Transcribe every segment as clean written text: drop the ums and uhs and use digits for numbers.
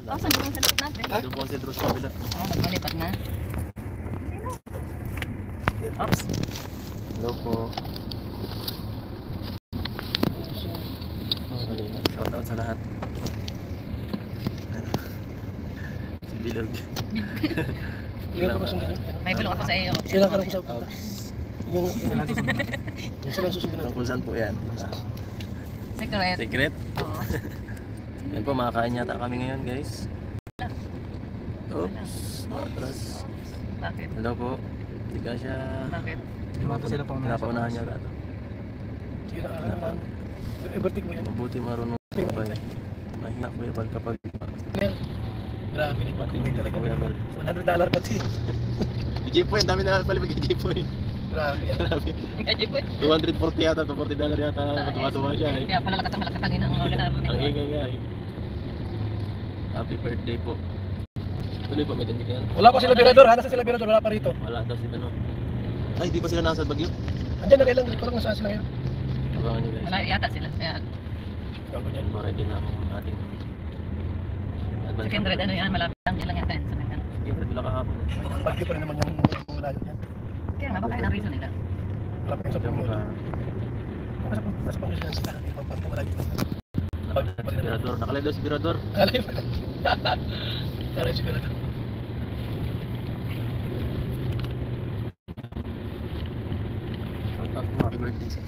Saan yung cellphone natin? Doon po ang sentro sa kabila. Nagmalipat na. Oops. Hello po. Shout out sa lahat. Si Bilog. May bulong ako sa iyo. Sila ka lang sa punta. Yung sila susunod. Kung saan po yan? Secret. Secret? Oo. Yan po, makakain yata kami ngayon guys. Oops, matras. Bakit? Hello po. Hindi ka siya... Bakit? Pinapaunahan niya agad. Sila ka lang. Everything mo yan. Mabuti marunong ba eh. Mahina ko yung kapag... Grabe ni Pati. Talaga. Kuya Bal. $100 pati. Jepoy, dami na pala mag-jepoy. Grabe. Grabe. Kaya po. 240 yata, $240 yata. Matuwa siya eh. Kaya pala lakas kanina ang mga ganap. Ang ingay nga eh. Happy birthday po. Tuloy po, may tindig yan. Wala pa sila Birador. Nasa sila Birador. Wala pa rito. Wala daw sila no. Ay, di pa sila nasa Bagyo? Andiyan na kailan. Parang nasaan sila ngayon. Abangan nyo guys. Wala yata sila. Kaya Yan, ma-ready na ang ating sa Kindred ano yan, malapit lang yun lang yata yun sa mga. Kindred wala kahapon. Bagyo pa rin naman yung malayo yan. Kaya nga baka yun ang reason nila. Wala pa yung sa Diyan mo Panginoon. ka. Nasa Panginoon sila. Wala dito. Birador, nakalive daw si Birador. Alay pa. Alay si Birador. Happy birthday sir.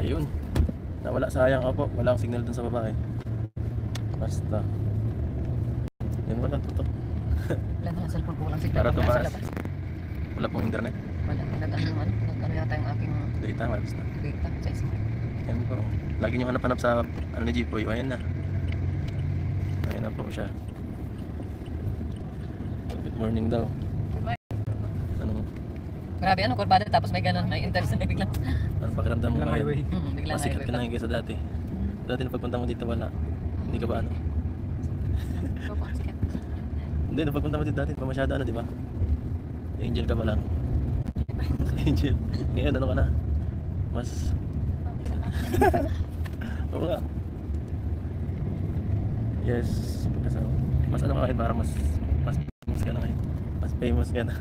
Ayun. Nawala, sayang ako. Walang signal dun sa babae. Basta. Yan, wala tutok. Wala na ang cellphone ko, walang signal. Para Nasa tumaas. labas. Wala pong internet. Wala, nag-ano yata yung aking Data, basta. data sa isang. Yan po. Lagi nyo hanap sa ano ni Jipoy. Ayan na. Ayan na po siya. Good morning daw. Ano? Grabe ano, kurbada tapos may ganun, may interest na biglang. Ano pakiramdam mo ngayon? Biglang Masikat ka na yung kaysa dati. Dati na pagpunta mo dito wala. Hindi ka ba ano? Hindi, na pagpunta mo dito dati, pa masyado ano, di ba? Angel ka ba lang? Angel. Ngayon, ano ka na? Mas... Oo nga. Yes. Mas ano ka ngayon, parang mas famous ka na ngayon. Mas famous ka na.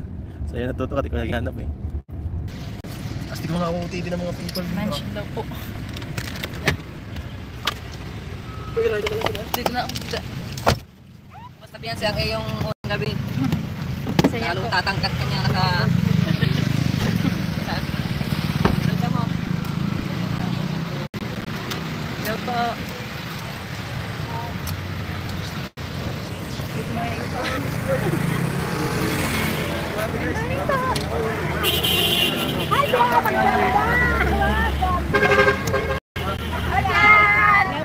So yun, natuto ka, di ko naghanap eh. Kasi ko nga umuti din ng mga people. Mention daw po. Uy, ride ka lang sila. Dito na. Basta biyan siya ngayong unang gabi. Lalong tatangkat ka niya naka... Ganda mo. Hello po. Hi,